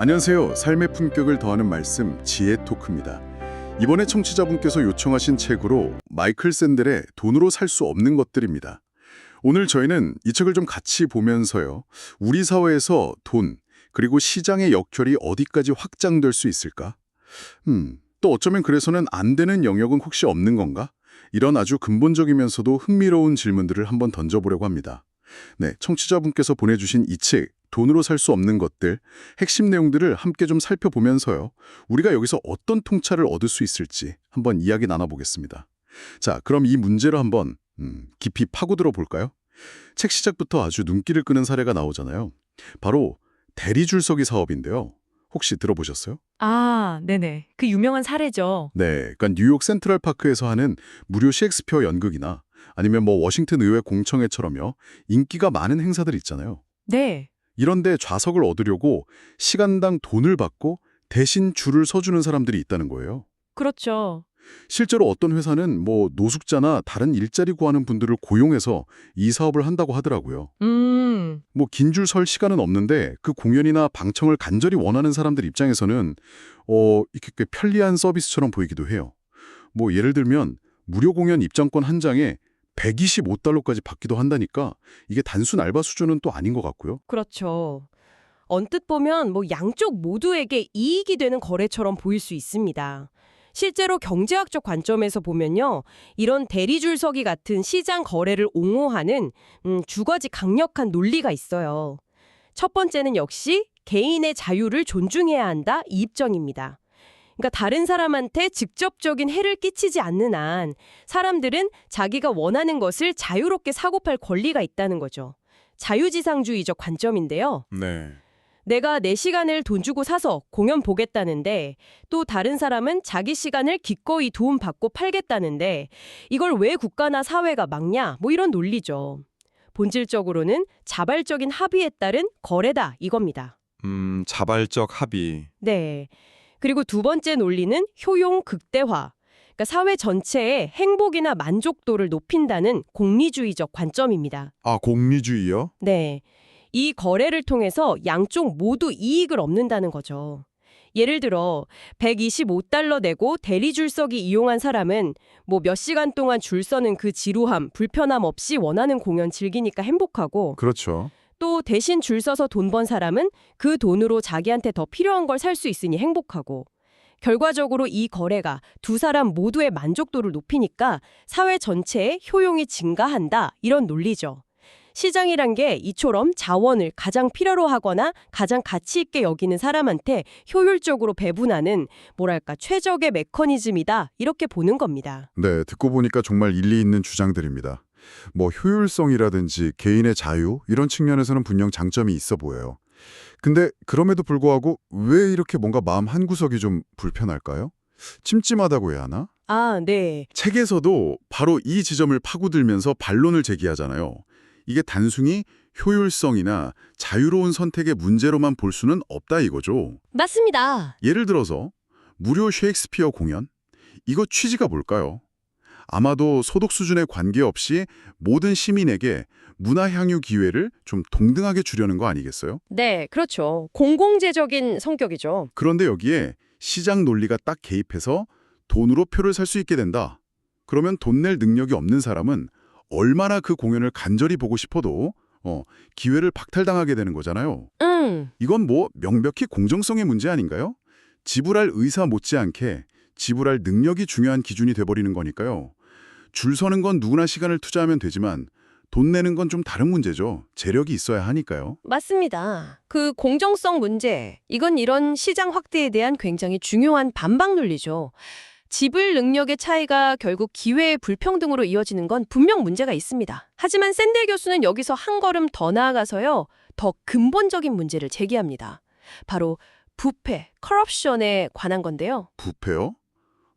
안녕하세요. 삶의 품격을 더하는 말씀 지혜 토크입니다. 이번에 청취자분께서 요청하신 책으로 마이클 샌델의 돈으로 살 수 없는 것들입니다. 오늘 저희는 이 책을 좀 같이 보면서요. 우리 사회에서 돈, 그리고 시장의 역할이 어디까지 확장될 수 있을까? 또 어쩌면 그래서는 안 되는 영역은 혹시 없는 건가? 이런 아주 근본적이면서도 흥미로운 질문들을 한번 던져보려고 합니다. 네, 청취자분께서 보내주신 이 책, 돈으로 살 수 없는 것들, 핵심 내용들을 함께 좀 살펴보면서요. 우리가 여기서 어떤 통찰을 얻을 수 있을지 한번 이야기 나눠보겠습니다. 자, 그럼 이 문제로 한번 깊이 파고들어 볼까요? 책 시작부터 아주 눈길을 끄는 사례가 나오잖아요. 바로 대리줄서기 사업인데요. 혹시 들어보셨어요? 아, 네네. 그 유명한 사례죠. 네, 그러니까 뉴욕 센트럴파크에서 하는 무료 셰익스피어 연극이나 아니면 워싱턴 의회 공청회처럼요. 인기가 많은 행사들 있잖아요. 네. 이런데 좌석을 얻으려고 시간당 돈을 받고 대신 줄을 서주는 사람들이 있다는 거예요. 그렇죠. 실제로 어떤 회사는 노숙자나 다른 일자리 구하는 분들을 고용해서 이 사업을 한다고 하더라고요. 긴 줄 설 시간은 없는데 그 공연이나 방청을 간절히 원하는 사람들 입장에서는 이렇게 꽤 편리한 서비스처럼 보이기도 해요. 예를 들면 무료 공연 입장권 한 장에 $125까지 받기도 한다니까 이게 단순 알바 수준은 또 아닌 것 같고요. 그렇죠. 언뜻 보면 양쪽 모두에게 이익이 되는 거래처럼 보일 수 있습니다. 실제로 경제학적 관점에서 보면요. 이런 대리줄서기 같은 시장 거래를 옹호하는 두 가지 강력한 논리가 있어요. 첫 번째는 역시 개인의 자유를 존중해야 한다 이 입장입니다. 그러니까 다른 사람한테 직접적인 해를 끼치지 않는 한 사람들은 자기가 원하는 것을 자유롭게 사고 팔 권리가 있다는 거죠. 자유지상주의적 관점인데요. 네. 내가 내 시간을 돈 주고 사서 공연 보겠다는데 또 다른 사람은 자기 시간을 기꺼이 도움받고 팔겠다는데 이걸 왜 국가나 사회가 막냐? 이런 논리죠. 본질적으로는 자발적인 합의에 따른 거래다 이겁니다. 자발적 합의. 네. 그리고 두 번째 논리는 효용 극대화. 그러니까 사회 전체의 행복이나 만족도를 높인다는 공리주의적 관점입니다. 아, 공리주의요? 네. 이 거래를 통해서 양쪽 모두 이익을 얻는다는 거죠. 예를 들어 $125 내고 대리줄서기 이용한 사람은 몇 시간 동안 줄 서는 그 지루함, 불편함 없이 원하는 공연 즐기니까 행복하고 그렇죠. 또 대신 줄 서서 돈 번 사람은 그 돈으로 자기한테 더 필요한 걸 살 수 있으니 행복하고 결과적으로 이 거래가 두 사람 모두의 만족도를 높이니까 사회 전체의 효용이 증가한다 이런 논리죠. 시장이란 게 이처럼 자원을 가장 필요로 하거나 가장 가치 있게 여기는 사람한테 효율적으로 배분하는 최적의 메커니즘이다 이렇게 보는 겁니다. 네, 듣고 보니까 정말 일리 있는 주장들입니다. 효율성이라든지 개인의 자유 이런 측면에서는 분명 장점이 있어 보여요. 근데 그럼에도 불구하고 왜 이렇게 뭔가 마음 한구석이 좀 불편할까요? 찜찜하다고 해야 하나? 아, 네. 책에서도 바로 이 지점을 파고들면서 반론을 제기하잖아요. 이게 단순히 효율성이나 자유로운 선택의 문제로만 볼 수는 없다 이거죠. 맞습니다. 예를 들어서 무료 셰익스피어 공연? 이거 취지가 뭘까요? 아마도 소득 수준에 관계없이 모든 시민에게 문화 향유 기회를 좀 동등하게 주려는 거 아니겠어요? 네, 그렇죠. 공공재적인 성격이죠. 그런데 여기에 시장 논리가 딱 개입해서 돈으로 표를 살 수 있게 된다. 그러면 돈 낼 능력이 없는 사람은 얼마나 그 공연을 간절히 보고 싶어도 기회를 박탈당하게 되는 거잖아요. 이건 명백히 공정성의 문제 아닌가요? 지불할 의사 못지않게 지불할 능력이 중요한 기준이 돼버리는 거니까요. 줄 서는 건 누구나 시간을 투자하면 되지만 돈 내는 건 좀 다른 문제죠. 재력이 있어야 하니까요. 맞습니다. 그 공정성 문제, 이건 이런 시장 확대에 대한 굉장히 중요한 반박 논리죠. 지불 능력의 차이가 결국 기회의 불평등으로 이어지는 건 분명 문제가 있습니다. 하지만 샌델 교수는 여기서 한 걸음 더 나아가서요. 더 근본적인 문제를 제기합니다. 바로 부패, 커럽션에 관한 건데요. 부패요?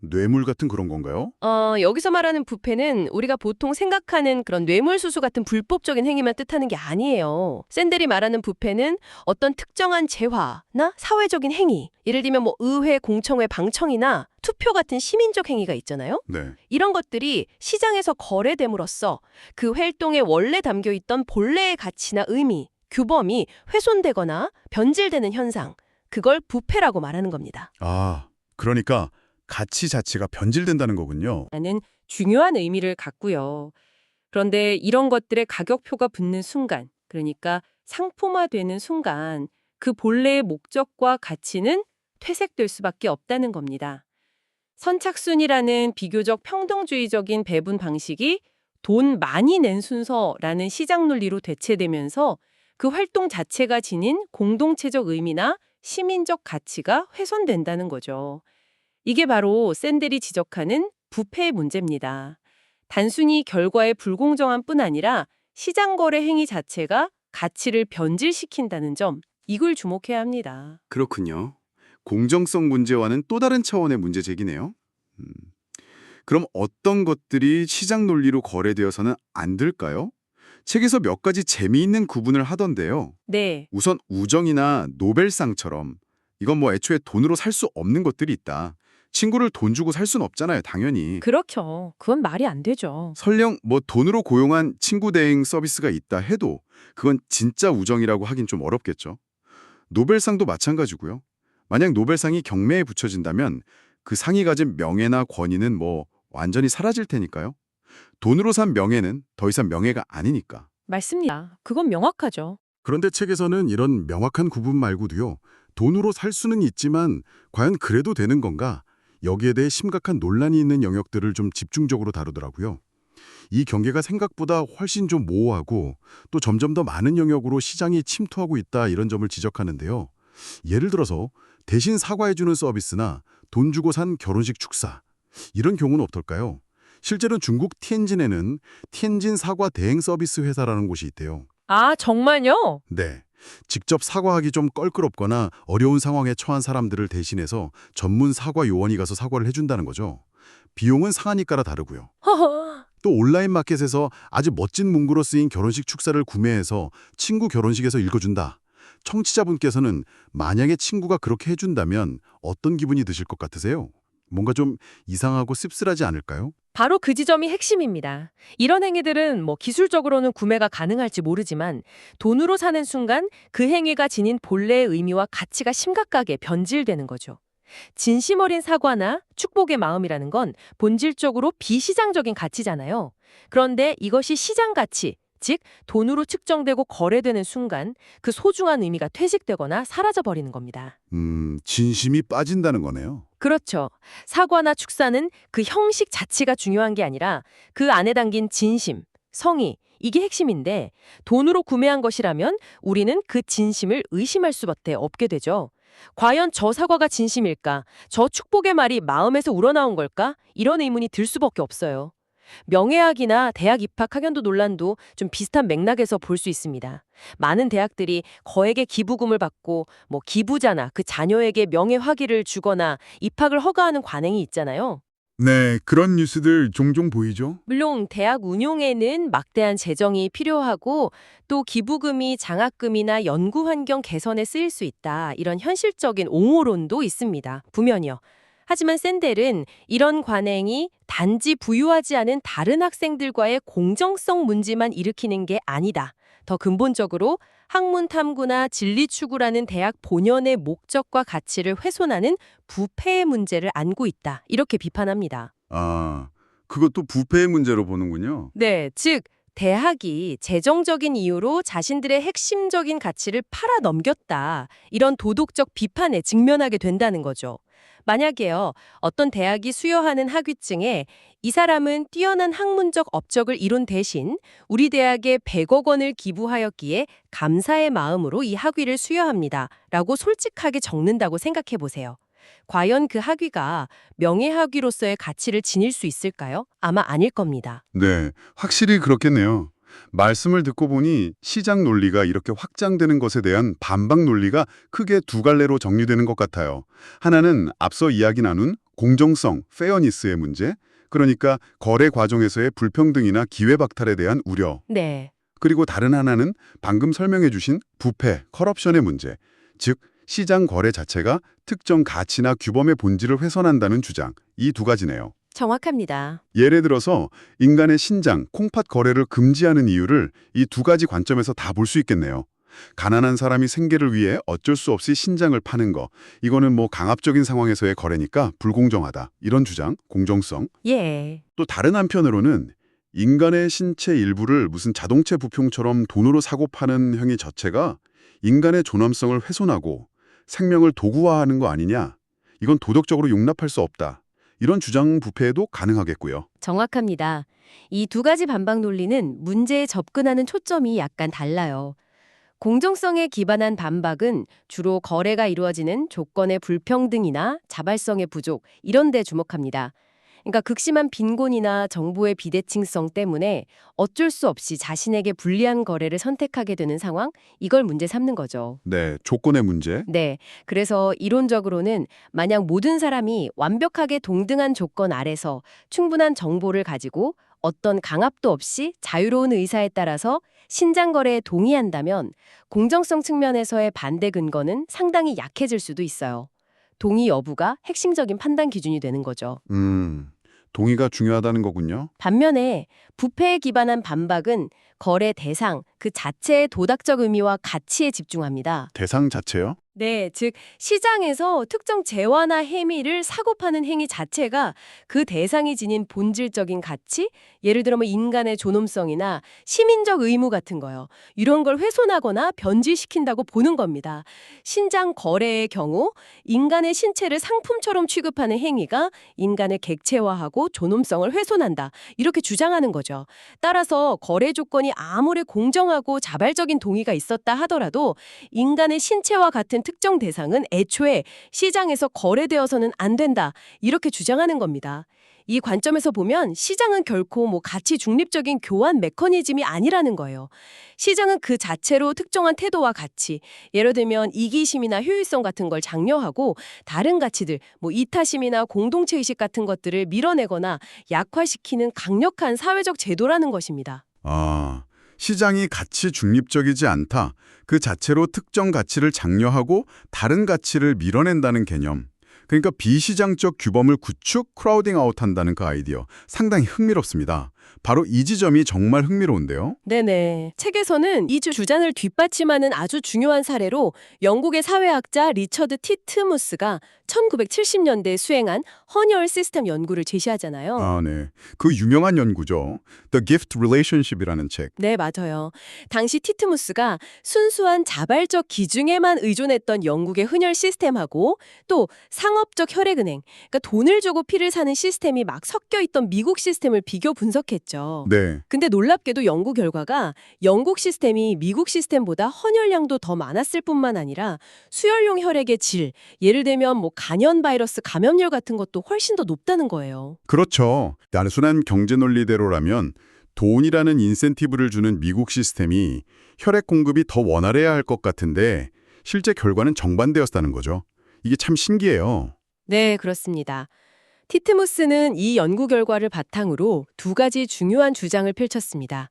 뇌물 같은 그런 건가요? 여기서 말하는 부패는 우리가 보통 생각하는 그런 뇌물수수 같은 불법적인 행위만 뜻하는 게 아니에요. 샌델이 말하는 부패는 어떤 특정한 재화나 사회적인 행위, 예를 들면 의회, 공청회, 방청이나 투표 같은 시민적 행위가 있잖아요. 네. 이런 것들이 시장에서 거래됨으로써 그 활동에 원래 담겨있던 본래의 가치나 의미, 규범이 훼손되거나 변질되는 현상, 그걸 부패라고 말하는 겁니다. 아, 그러니까 가치 자체가 변질된다는 거군요. 라는 중요한 의미를 갖고요. 그런데 이런 것들의 가격표가 붙는 순간, 그러니까 상품화되는 순간 그 본래의 목적과 가치는 퇴색될 수밖에 없다는 겁니다. 선착순이라는 비교적 평등주의적인 배분 방식이 돈 많이 낸 순서라는 시장 논리로 대체되면서 그 활동 자체가 지닌 공동체적 의미나 시민적 가치가 훼손된다는 거죠. 이게 바로 샌델이 지적하는 부패의 문제입니다. 단순히 결과의 불공정한 뿐 아니라 시장 거래 행위 자체가 가치를 변질시킨다는 점, 이걸 주목해야 합니다. 그렇군요. 공정성 문제와는 또 다른 차원의 문제 제기네요. 그럼 어떤 것들이 시장 논리로 거래되어서는 안 될까요? 책에서 몇 가지 재미있는 구분을 하던데요. 네, 우선 우정이나 노벨상처럼 이건 뭐 애초에 돈으로 살 수 없는 것들이 있다. 친구를 돈 주고 살 수는 없잖아요, 당연히. 그렇죠. 그건 말이 안 되죠. 설령 뭐 돈으로 고용한 친구 대행 서비스가 있다 해도 그건 진짜 우정이라고 하긴 좀 어렵겠죠. 노벨상도 마찬가지고요. 만약 노벨상이 경매에 붙여진다면 그 상이 가진 명예나 권위는 뭐 완전히 사라질 테니까요. 돈으로 산 명예는 더 이상 명예가 아니니까. 맞습니다. 그건 명확하죠. 그런데 책에서는 이런 명확한 구분 말고도요. 돈으로 살 수는 있지만 과연 그래도 되는 건가? 여기에 대해 심각한 논란이 있는 영역들을 좀 집중적으로 다루더라고요. 이 경계가 생각보다 훨씬 좀 모호하고 또 점점 더 많은 영역으로 시장이 침투하고 있다 이런 점을 지적하는데요. 예를 들어서 대신 사과해주는 서비스나 돈 주고 산 결혼식 축사 이런 경우는 어떨까요? 실제로 중국 티엔진에는 티엔진 사과 대행 서비스 회사라는 곳이 있대요. 아, 정말요? 네. 직접 사과하기 좀 껄끄럽거나 어려운 상황에 처한 사람들을 대신해서 전문 사과 요원이 가서 사과를 해준다는 거죠. 비용은 상하니까라 다르고요. 허허. 또 온라인 마켓에서 아주 멋진 문구로 쓰인 결혼식 축사를 구매해서 친구 결혼식에서 읽어준다. 청취자분께서는 만약에 친구가 그렇게 해준다면 어떤 기분이 드실 것 같으세요? 뭔가 좀 이상하고 씁쓸하지 않을까요? 바로 그 지점이 핵심입니다. 이런 행위들은 뭐 기술적으로는 구매가 가능할지 모르지만 돈으로 사는 순간 그 행위가 지닌 본래의 의미와 가치가 심각하게 변질되는 거죠. 진심 어린 사과나 축복의 마음이라는 건 본질적으로 비시장적인 가치잖아요. 그런데 이것이 시장 가치, 즉 돈으로 측정되고 거래되는 순간 그 소중한 의미가 퇴색되거나 사라져버리는 겁니다. 진심이 빠진다는 거네요. 그렇죠. 사과나 축사는 그 형식 자체가 중요한 게 아니라 그 안에 담긴 진심, 성의, 이게 핵심인데 돈으로 구매한 것이라면 우리는 그 진심을 의심할 수밖에 없게 되죠. 과연 저 사과가 진심일까? 저 축복의 말이 마음에서 우러나온 걸까? 이런 의문이 들 수밖에 없어요. 명예학이나 대학 입학 학연도 논란도 좀 비슷한 맥락에서 볼 수 있습니다. 많은 대학들이 거액의 기부금을 받고 뭐 기부자나 그 자녀에게 명예학위를 주거나 입학을 허가하는 관행이 있잖아요. 네, 그런 뉴스들 종종 보이죠? 물론 대학 운용에는 막대한 재정이 필요하고 또 기부금이 장학금이나 연구 환경 개선에 쓰일 수 있다. 이런 현실적인 옹호론도 있습니다. 분명히요. 하지만 샌델은 이런 관행이 단지 부유하지 않은 다른 학생들과의 공정성 문제만 일으키는 게 아니다. 더 근본적으로 학문 탐구나 진리 추구라는 대학 본연의 목적과 가치를 훼손하는 부패의 문제를 안고 있다. 이렇게 비판합니다. 아, 그것도 부패의 문제로 보는군요. 네, 즉 대학이 재정적인 이유로 자신들의 핵심적인 가치를 팔아 넘겼다. 이런 도덕적 비판에 직면하게 된다는 거죠. 만약에요, 어떤 대학이 수여하는 학위증에 이 사람은 뛰어난 학문적 업적을 이룬 대신 우리 대학에 100억 원을 기부하였기에 감사의 마음으로 이 학위를 수여합니다. 라고 솔직하게 적는다고 생각해 보세요. 과연 그 학위가 명예학위로서의 가치를 지닐 수 있을까요? 아마 아닐 겁니다. 네, 확실히 그렇겠네요. 말씀을 듣고 보니 시장 논리가 이렇게 확장되는 것에 대한 반박 논리가 크게 두 갈래로 정리되는 것 같아요. 하나는 앞서 이야기 나눈 공정성, 페어니스의 문제, 그러니까 거래 과정에서의 불평등이나 기회 박탈에 대한 우려. 네. 그리고 다른 하나는 방금 설명해 주신 부패, 커럽션의 문제, 즉 시장 거래 자체가 특정 가치나 규범의 본질을 훼손한다는 주장, 이 두 가지네요. 정확합니다. 예를 들어서 인간의 신장, 콩팥 거래를 금지하는 이유를 이 두 가지 관점에서 다 볼 수 있겠네요. 가난한 사람이 생계를 위해 어쩔 수 없이 신장을 파는 거. 이거는 뭐 강압적인 상황에서의 거래니까 불공정하다. 이런 주장, 공정성. 예. 또 다른 한편으로는 인간의 신체 일부를 무슨 자동차 부품처럼 돈으로 사고 파는 행위 자체가 인간의 존엄성을 훼손하고 생명을 도구화하는 거 아니냐. 이건 도덕적으로 용납할 수 없다. 이런 주장 부패도 가능하겠고요. 정확합니다. 이 두 가지 반박 논리는 문제에 접근하는 초점이 약간 달라요. 공정성에 기반한 반박은 주로 거래가 이루어지는 조건의 불평등이나 자발성의 부족 이런 데 주목합니다. 그러니까 극심한 빈곤이나 정보의 비대칭성 때문에 어쩔 수 없이 자신에게 불리한 거래를 선택하게 되는 상황, 이걸 문제 삼는 거죠. 네, 조건의 문제. 네, 그래서 이론적으로는 만약 모든 사람이 완벽하게 동등한 조건 아래서 충분한 정보를 가지고 어떤 강압도 없이 자유로운 의사에 따라서 신장 거래에 동의한다면 공정성 측면에서의 반대 근거는 상당히 약해질 수도 있어요. 동의 여부가 핵심적인 판단 기준이 되는 거죠. 동의가 중요하다는 거군요. 반면에 부패에 기반한 반박은 거래 대상 그 자체의 도덕적 의미와 가치에 집중합니다. 대상 자체요? 네, 즉 시장에서 특정 재화나 행위를 사고 파는 행위 자체가 그 대상이 지닌 본질적인 가치, 예를 들어 뭐 인간의 존엄성이나 시민적 의무 같은 거요. 이런 걸 훼손하거나 변질시킨다고 보는 겁니다. 신장 거래의 경우 인간의 신체를 상품처럼 취급하는 행위가 인간을 객체화하고 존엄성을 훼손한다. 이렇게 주장하는 거죠. 따라서 거래 조건이 아무리 공정하고 자발적인 동의가 있었다 하더라도 인간의 신체와 같은 특정 대상은 애초에 시장에서 거래되어서는 안 된다. 이렇게 주장하는 겁니다. 이 관점에서 보면 시장은 결코 뭐 가치 중립적인 교환 메커니즘이 아니라는 거예요. 시장은 그 자체로 특정한 태도와 가치, 예를 들면 이기심이나 효율성 같은 걸 장려하고 다른 가치들, 뭐 이타심이나 공동체의식 같은 것들을 밀어내거나 약화시키는 강력한 사회적 제도라는 것입니다. 아, 시장이 가치 중립적이지 않다. 그 자체로 특정 가치를 장려하고 다른 가치를 밀어낸다는 개념. 그러니까 비시장적 규범을 구축, 크라우딩 아웃한다는 그 아이디어. 상당히 흥미롭습니다. 바로 이 지점이 정말 흥미로운데요. 네네. 책에서는 이 주장을 뒷받침하는 아주 중요한 사례로 영국의 사회학자 리처드 티트무스가 1970년대에 수행한 헌혈 시스템 연구를 제시하잖아요. 아, 네. 그 유명한 연구죠. The Gift Relationship이라는 책. 네, 맞아요. 당시 티트무스가 순수한 자발적 기증에만 의존했던 영국의 헌혈 시스템하고 또 상업적 혈액은행, 그러니까 돈을 주고 피를 사는 시스템이 막 섞여 있던 미국 시스템을 비교 분석했죠. 네. 근데 놀랍게도 연구 결과가 영국 시스템이 미국 시스템보다 헌혈량도 더 많았을 뿐만 아니라 수혈용 혈액의 질, 예를 들면 뭐 간염 바이러스 감염률 같은 것도 훨씬 더 높다는 거예요. 그렇죠. 단순한 경제 논리대로라면 돈이라는 인센티브를 주는 미국 시스템이 혈액 공급이 더 원활해야 할 것 같은데 실제 결과는 정반대였다는 거죠. 이게 참 신기해요. 네, 그렇습니다. 티트무스는 이 연구 결과를 바탕으로 두 가지 중요한 주장을 펼쳤습니다.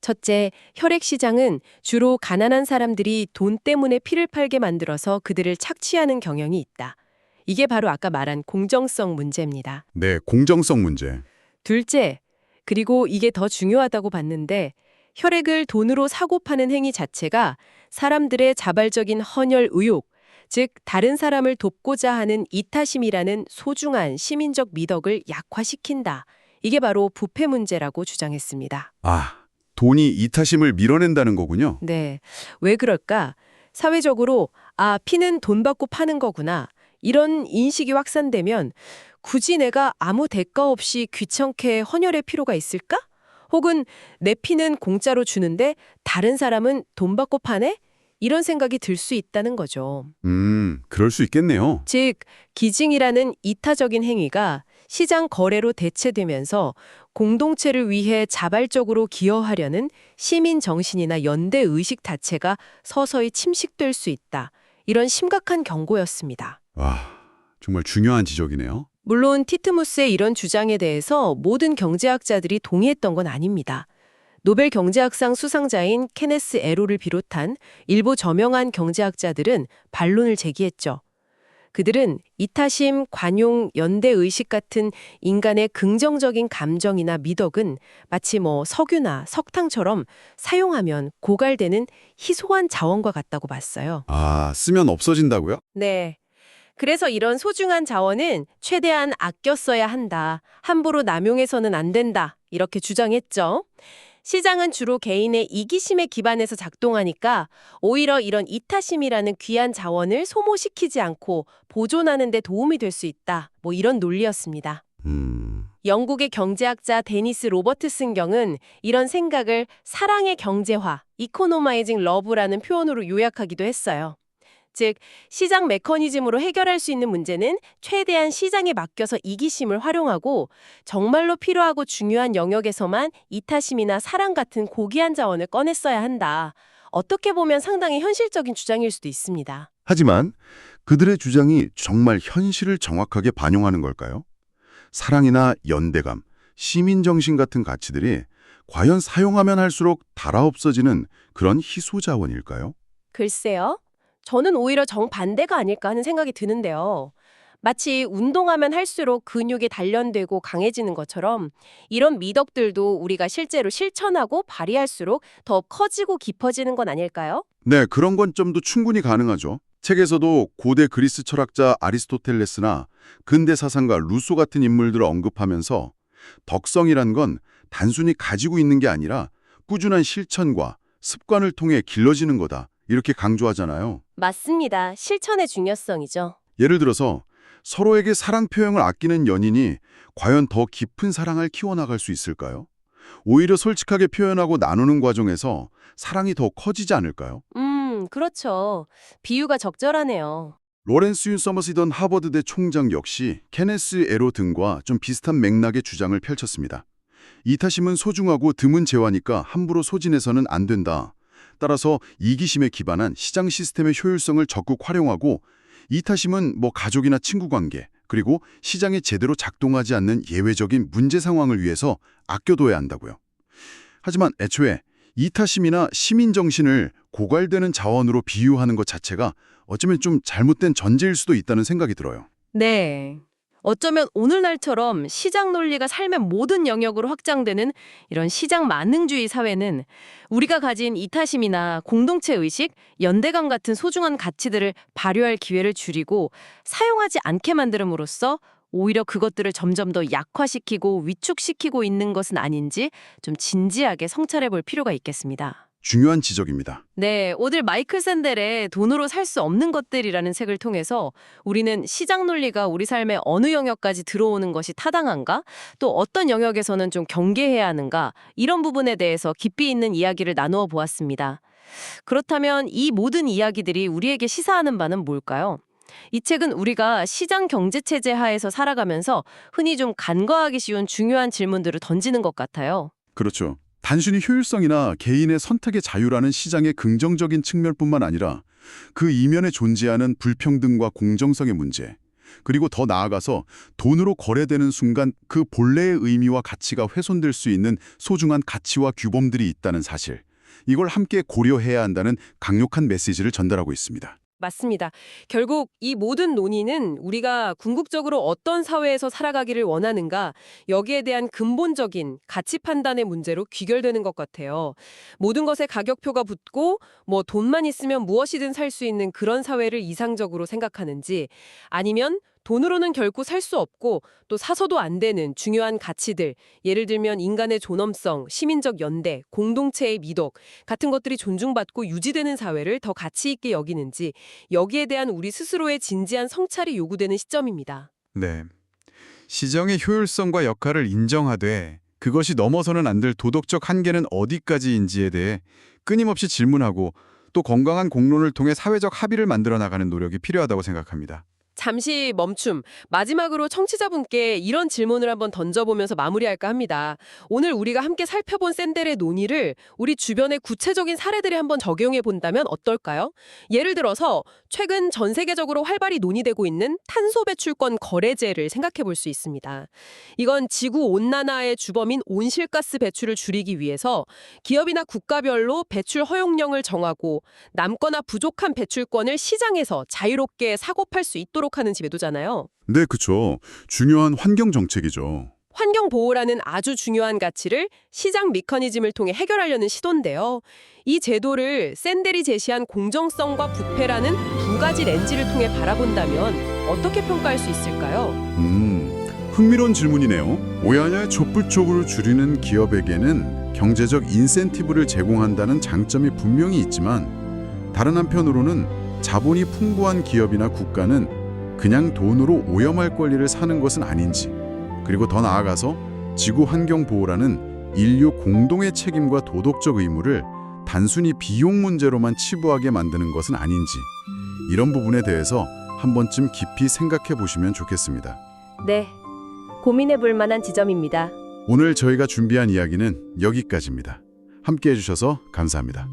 첫째, 혈액 시장은 주로 가난한 사람들이 돈 때문에 피를 팔게 만들어서 그들을 착취하는 경향이 있다. 이게 바로 아까 말한 공정성 문제입니다. 네, 공정성 문제. 둘째, 그리고 이게 더 중요하다고 봤는데 혈액을 돈으로 사고 파는 행위 자체가 사람들의 자발적인 헌혈 의욕, 즉 다른 사람을 돕고자 하는 이타심이라는 소중한 시민적 미덕을 약화시킨다. 이게 바로 부패 문제라고 주장했습니다. 아, 돈이 이타심을 밀어낸다는 거군요. 네, 왜 그럴까? 사회적으로 피는 돈 받고 파는 거구나. 이런 인식이 확산되면 굳이 내가 아무 대가 없이 귀찮게 헌혈할 필요가 있을까? 혹은 내 피는 공짜로 주는데 다른 사람은 돈 받고 파네? 이런 생각이 들 수 있다는 거죠. 그럴 수 있겠네요. 즉, 기증이라는 이타적인 행위가 시장 거래로 대체되면서 공동체를 위해 자발적으로 기여하려는 시민 정신이나 연대 의식 자체가 서서히 침식될 수 있다. 이런 심각한 경고였습니다. 와, 정말 중요한 지적이네요. 물론 티트무스의 이런 주장에 대해서 모든 경제학자들이 동의했던 건 아닙니다. 노벨 경제학상 수상자인 케네스 에로를 비롯한 일부 저명한 경제학자들은 반론을 제기했죠. 그들은 이타심, 관용, 연대의식 같은 인간의 긍정적인 감정이나 미덕은 마치 석유나 석탄처럼 사용하면 고갈되는 희소한 자원과 같다고 봤어요. 아, 쓰면 없어진다고요? 네. 그래서 이런 소중한 자원은 최대한 아껴 써야 한다. 함부로 남용해서는 안 된다. 이렇게 주장했죠. 시장은 주로 개인의 이기심에 기반해서 작동하니까 오히려 이런 이타심이라는 귀한 자원을 소모시키지 않고 보존하는 데 도움이 될 수 있다. 이런 논리였습니다. 영국의 경제학자 데니스 로버트슨 경은 이런 생각을 사랑의 경제화, 이코노마이징 러브라는 표현으로 요약하기도 했어요. 즉, 시장 메커니즘으로 해결할 수 있는 문제는 최대한 시장에 맡겨서 이기심을 활용하고 정말로 필요하고 중요한 영역에서만 이타심이나 사랑 같은 고귀한 자원을 꺼내 써야 한다. 어떻게 보면 상당히 현실적인 주장일 수도 있습니다. 하지만 그들의 주장이 정말 현실을 정확하게 반영하는 걸까요? 사랑이나 연대감, 시민정신 같은 가치들이 과연 사용하면 할수록 달아 없어지는 그런 희소자원일까요? 글쎄요. 저는 오히려 정반대가 아닐까 하는 생각이 드는데요. 마치 운동하면 할수록 근육이 단련되고 강해지는 것처럼 이런 미덕들도 우리가 실제로 실천하고 발휘할수록 더 커지고 깊어지는 건 아닐까요? 네, 그런 관점도 충분히 가능하죠. 책에서도 고대 그리스 철학자 아리스토텔레스나 근대 사상가 루소 같은 인물들을 언급하면서 덕성이란 건 단순히 가지고 있는 게 아니라 꾸준한 실천과 습관을 통해 길러지는 거다. 이렇게 강조하잖아요. 맞습니다. 실천의 중요성이죠. 예를 들어서 서로에게 사랑 표현을 아끼는 연인이 과연 더 깊은 사랑을 키워나갈 수 있을까요? 오히려 솔직하게 표현하고 나누는 과정에서 사랑이 더 커지지 않을까요? 그렇죠. 비유가 적절하네요. 로렌스 윤 서머시던 하버드대 총장 역시 케네스 에로 등과 좀 비슷한 맥락의 주장을 펼쳤습니다. 이타심은 소중하고 드문 재화니까 함부로 소진해서는 안 된다. 따라서 이기심에 기반한 시장 시스템의 효율성을 적극 활용하고 이타심은 가족이나 친구 관계 그리고 시장에 제대로 작동하지 않는 예외적인 문제 상황을 위해서 아껴둬야 한다고요. 하지만 애초에 이타심이나 시민정신을 고갈되는 자원으로 비유하는 것 자체가 어쩌면 좀 잘못된 전제일 수도 있다는 생각이 들어요. 네. 어쩌면 오늘날처럼 시장 논리가 삶의 모든 영역으로 확장되는 이런 시장 만능주의 사회는 우리가 가진 이타심이나 공동체 의식, 연대감 같은 소중한 가치들을 발휘할 기회를 줄이고 사용하지 않게 만듦으로써 오히려 그것들을 점점 더 약화시키고 위축시키고 있는 것은 아닌지 좀 진지하게 성찰해 볼 필요가 있겠습니다. 중요한 지적입니다. 네, 오늘 마이클 샌델의 돈으로 살 수 없는 것들이라는 책을 통해서 우리는 시장 논리가 우리 삶의 어느 영역까지 들어오는 것이 타당한가? 또 어떤 영역에서는 좀 경계해야 하는가? 이런 부분에 대해서 깊이 있는 이야기를 나누어 보았습니다. 그렇다면 이 모든 이야기들이 우리에게 시사하는 바는 뭘까요? 이 책은 우리가 시장 경제체제 하에서 살아가면서 흔히 좀 간과하기 쉬운 중요한 질문들을 던지는 것 같아요. 그렇죠. 단순히 효율성이나 개인의 선택의 자유라는 시장의 긍정적인 측면뿐만 아니라 그 이면에 존재하는 불평등과 공정성의 문제, 그리고 더 나아가서 돈으로 거래되는 순간 그 본래의 의미와 가치가 훼손될 수 있는 소중한 가치와 규범들이 있다는 사실, 이걸 함께 고려해야 한다는 강력한 메시지를 전달하고 있습니다. 맞습니다. 결국 이 모든 논의는 우리가 궁극적으로 어떤 사회에서 살아가기를 원하는가, 여기에 대한 근본적인 가치 판단의 문제로 귀결되는 것 같아요. 모든 것에 가격표가 붙고 돈만 있으면 무엇이든 살 수 있는 그런 사회를 이상적으로 생각하는지, 아니면 돈으로는 결코 살 수 없고 또 사서도 안 되는 중요한 가치들, 예를 들면 인간의 존엄성, 시민적 연대, 공동체의 미덕 같은 것들이 존중받고 유지되는 사회를 더 가치 있게 여기는지, 여기에 대한 우리 스스로의 진지한 성찰이 요구되는 시점입니다. 네. 시장의 효율성과 역할을 인정하되 그것이 넘어서는 안 될 도덕적 한계는 어디까지인지에 대해 끊임없이 질문하고 또 건강한 공론을 통해 사회적 합의를 만들어 나가는 노력이 필요하다고 생각합니다. 잠시 멈춤. 마지막으로 청취자분께 이런 질문을 한번 던져보면서 마무리할까 합니다. 오늘 우리가 함께 살펴본 샌델의 논의를 우리 주변의 구체적인 사례들에 한번 적용해 본다면 어떨까요? 예를 들어서 최근 전 세계적으로 활발히 논의되고 있는 탄소 배출권 거래제를 생각해 볼 수 있습니다. 이건 지구 온난화의 주범인 온실가스 배출을 줄이기 위해서 기업이나 국가별로 배출 허용량을 정하고 남거나 부족한 배출권을 시장에서 자유롭게 사고 팔 수 있도록 않도록 하는 제도잖아요. 네, 그쵸. 중요한 환경 정책이죠. 환경 보호라는 아주 중요한 가치를 시장 메커니즘을 통해 해결하려는 시도인데요. 이 제도를 샌델이 제시한 공정성과 부패라는 두 가지 렌즈를 통해 바라본다면 어떻게 평가할 수 있을까요? 흥미로운 질문이네요. 오야냐 촛불 쪽으로 줄이는 기업에게는 경제적 인센티브를 제공한다는 장점이 분명히 있지만 다른 한편으로는 자본이 풍부한 기업이나 국가는 그냥 돈으로 오염할 권리를 사는 것은 아닌지, 그리고 더 나아가서 지구 환경 보호라는 인류 공동의 책임과 도덕적 의무를 단순히 비용 문제로만 치부하게 만드는 것은 아닌지, 이런 부분에 대해서 한 번쯤 깊이 생각해 보시면 좋겠습니다. 네, 고민해 볼 만한 지점입니다. 오늘 저희가 준비한 이야기는 여기까지입니다. 함께 해주셔서 감사합니다.